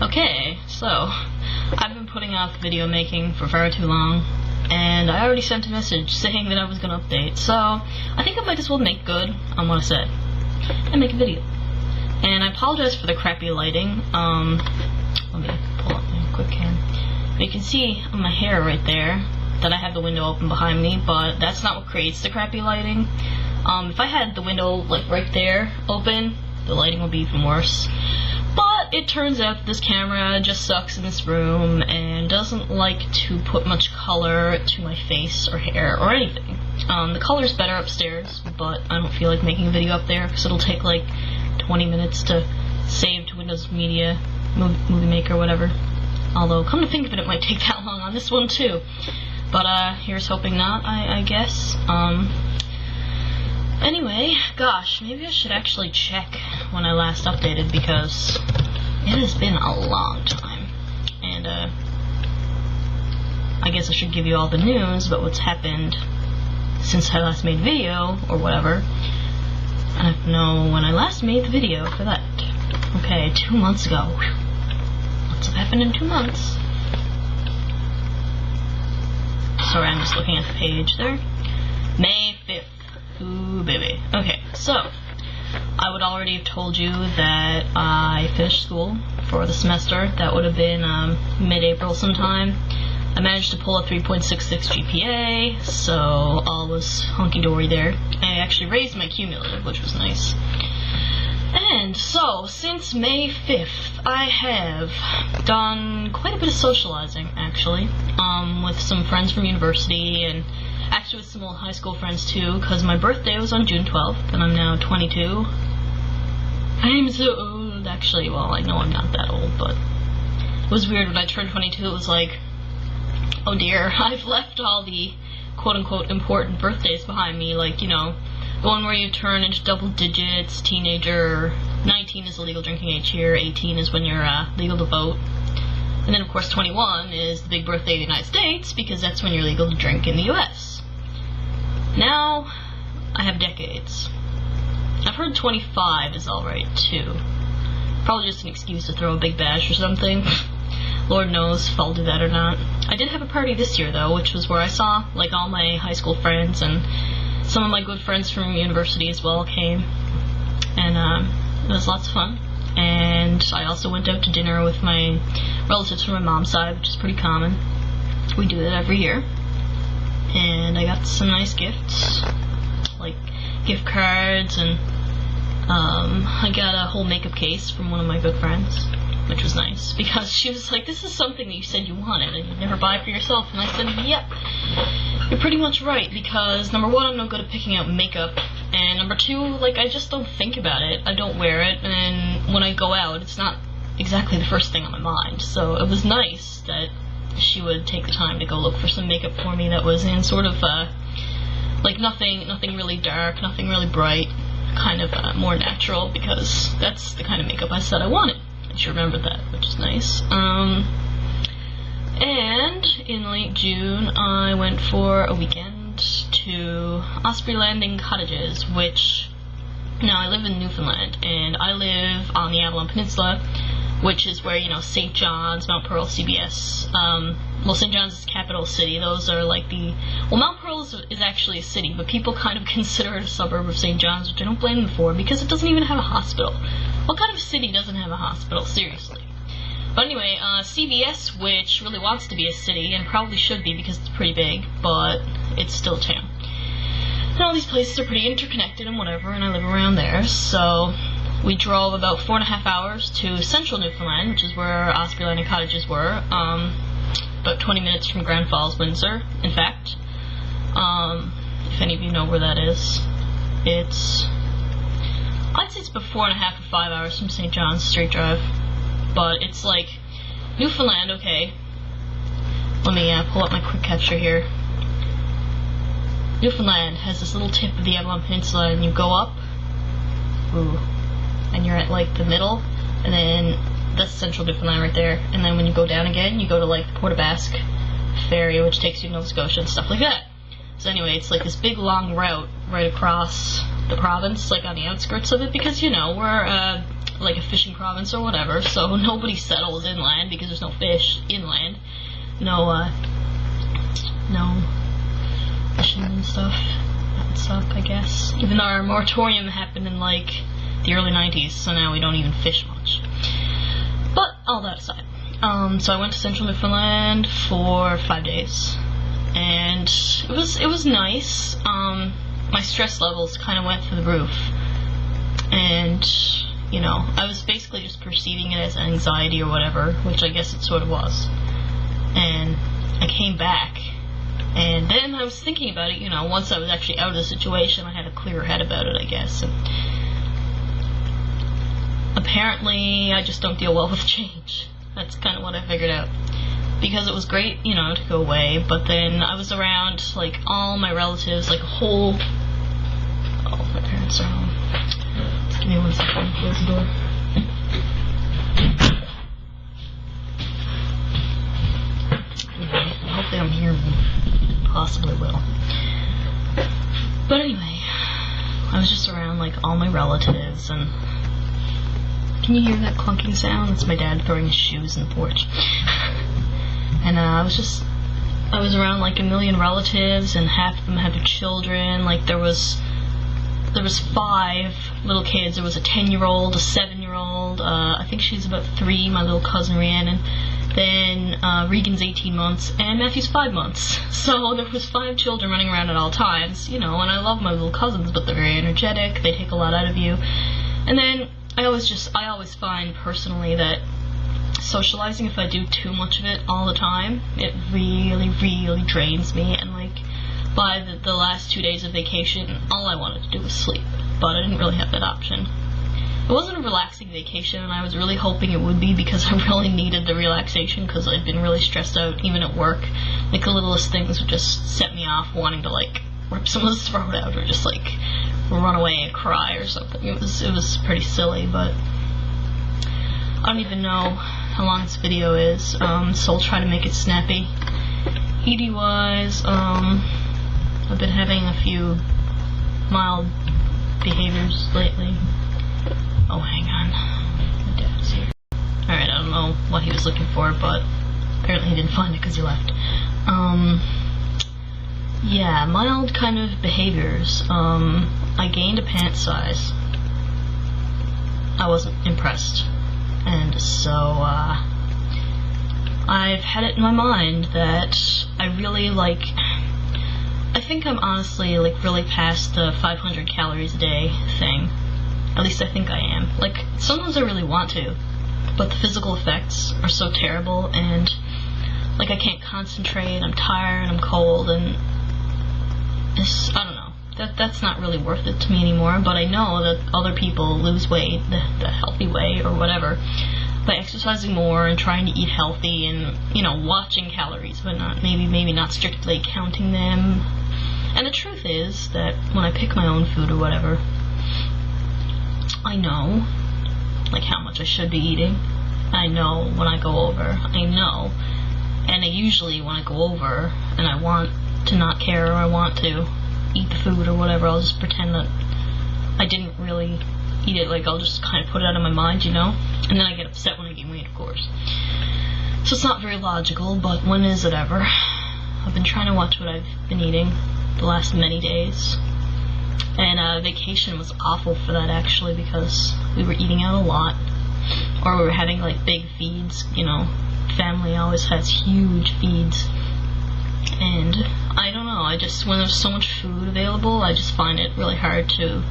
Okay, so I've been putting off video making for far too long, and I already sent a message saying that I was gonna update, so I think I might as well make good on what I said and make a video. And I apologize for the crappy lighting. Let me pull up my quick cam. But you can see on my hair right there that I have the window open behind me, but that's not what creates the crappy lighting. If I had the window like right there open, the lighting would be even worse. But it turns out that this camera just sucks in this room and doesn't like to put much color to my face or hair or anything. The color's better upstairs, but I don't feel like making a video up there because it'll take like 20 minutes to save to Windows Media, Movie Maker, whatever. Although, come to think of it, it might take that long on this one too. But here's hoping not, I guess. Anyway, gosh, maybe I should actually check when I last updated, because it has been a long time. And I guess I should give you all the news about what's happened since I last made video, or whatever. I don't know when I last made the video for that. Okay, 2 months ago. Whew. Lots have happened in 2 months. Sorry, I'm just looking at the page there. May 5th. Ooh, baby. Okay, so I would already have told you that I finished school for the semester. That would have been mid-April sometime. I managed to pull a 3.66 GPA, so all was hunky-dory there. I actually raised my cumulative, which was nice. And so, since May 5th, I have done quite a bit of socializing, actually, with some friends from university, and actually with some old high school friends too, because my birthday was on June 12th, and I'm now 22. I'm so old, actually. Well, I know I'm not that old, but it was weird when I turned 22. It was like, oh dear, I've left all the quote-unquote important birthdays behind me, like, you know, the one where you turn into double digits, teenager. 19 is the legal drinking age here, 18 is when you're legal to vote. And then, of course, 21 is the big birthday of the United States, because that's when you're legal to drink in the US. Now, I have decades. I've heard 25 is alright, too. Probably just an excuse to throw a big bash or something. Lord knows if I'll do that or not. I did have a party this year, though, which was where I saw, like, all my high school friends, and some of my good friends from university as well came. And, it was lots of fun. And I also went out to dinner with my relatives from my mom's side, which is pretty common. We do it every year. And I got some nice gifts, like gift cards, and I got a whole makeup case from one of my good friends, which was nice, because she was like, this is something that you said you wanted and you'd never buy for yourself. And I said, yep, you're pretty much right, because number one, I'm no good at picking out makeup, and number two, like, I just don't think about it. I don't wear it, and when I go out, it's not exactly the first thing on my mind. So it was nice that she would take the time to go look for some makeup for me that was in sort of, like, nothing really dark, nothing really bright, kind of more natural, because that's the kind of makeup I said I wanted. And she remembered that, which is nice. And in late June, I went for a weekend to Osprey Landing Cottages, which, now I live in Newfoundland, and I live on the Avalon Peninsula, which is where, you know, St. John's, Mount Pearl, CBS, well, St. John's is capital city. Those are like the, well, Mount Pearl is actually a city, but people kind of consider it a suburb of St. John's, which I don't blame them for, because it doesn't even have a hospital. What kind of city doesn't have a hospital? Seriously. But anyway, CBS, which really wants to be a city, and probably should be because it's pretty big, but it's still a town. And all these places are pretty interconnected and whatever, and I live around there, so we drove about 4.5 hours to central Newfoundland, which is where Osprey Landing Cottages were, about 20 minutes from Grand Falls, Windsor, in fact. If any of you know where that is. I'd say it's about 4.5 or 5 hours from St. John's straight drive. But it's like, Newfoundland, okay. Let me pull up my quick capture here. Newfoundland has this little tip of the Avalon Peninsula, and you go up, ooh, and you're at like the middle, and then that's central Newfoundland right there. And then when you go down again, you go to like the Port aux Basques ferry, which takes you to Nova Scotia and stuff like that. So anyway, it's like this big long route right across the province, like on the outskirts of it, because, you know, we're like a fishing province or whatever, so nobody settles inland because there's no fish inland. No fishing and stuff. That would suck, I guess. Even though our moratorium happened in like the early 90s, so now we don't even fish much. But all that aside, so I went to Central Newfoundland for 5 days, and it was nice. My stress levels kind of went through the roof, and you know, I was basically just perceiving it as anxiety or whatever, which I guess it sort of was. And I came back, and then I was thinking about it, you know, once I was actually out of the situation, I had a clearer head about it, I guess. And apparently, I just don't deal well with change. That's kind of what I figured out. Because it was great, you know, to go away, but then I was around, like, all my relatives, like, a whole... Oh, my parents are home. Just give me 1 second, close the door. Anyway, I hope they don't hear me. Possibly will. But anyway, I was just around, like, all my relatives, and... Can you hear that clunking sound? That's my dad throwing his shoes in the porch. And I was around like a million relatives, and half of them had their children. Like there was 5 little kids. There was a 10-year-old, a 7-year-old. I think she's about 3, my little cousin Rhiannon. Then Regan's 18 months, and Matthew's 5 months. So there was 5 children running around at all times, you know. And I love my little cousins, but they're very energetic. They take a lot out of you. And then I always find personally that socializing, if I do too much of it all the time, it really, really drains me. And like by the last 2 days of vacation, all I wanted to do was sleep, but I didn't really have that option. It wasn't a relaxing vacation, and I was really hoping it would be, because I really needed the relaxation, because I'd been really stressed out, even at work. Like the littlest things would just set me off wanting to like rip someone's throat out, or just like run away and cry or something. It was pretty silly, but I don't even know how long this video is, so I'll try to make it snappy. ED-wise, I've been having a few mild behaviors lately. Oh, hang on. My dad's here. Alright, I don't know what he was looking for, but apparently he didn't find it because he left. Yeah, mild kind of behaviors. I gained a pant size. I wasn't impressed. And so, I've had it in my mind that I really like... I think I'm honestly, like, really past the 500 calories a day thing. At least I think I am. Like, sometimes I really want to, but the physical effects are so terrible, and, like, I can't concentrate, I'm tired, I'm cold, and it's, I don't know. That's not really worth it to me anymore, but I know that other people lose weight the healthy way or whatever by exercising more and trying to eat healthy and, you know, watching calories, but not maybe not strictly counting them. And the truth is that when I pick my own food or whatever, I know, like, how much I should be eating. I know when I go over. I know. And usually when I go over and I want to not care, or I want to eat the food or whatever, I'll just pretend that I didn't really eat it. Like, I'll just kind of put it out of my mind, you know? And then I get upset when I gain weight, of course. So it's not very logical, but when is it ever? I've been trying to watch what I've been eating the last many days. And vacation was awful for that, actually, because we were eating out a lot. Or we were having, like, big feeds, you know. Family always has huge feeds. And I don't know, when there's so much food available, I just find it really hard to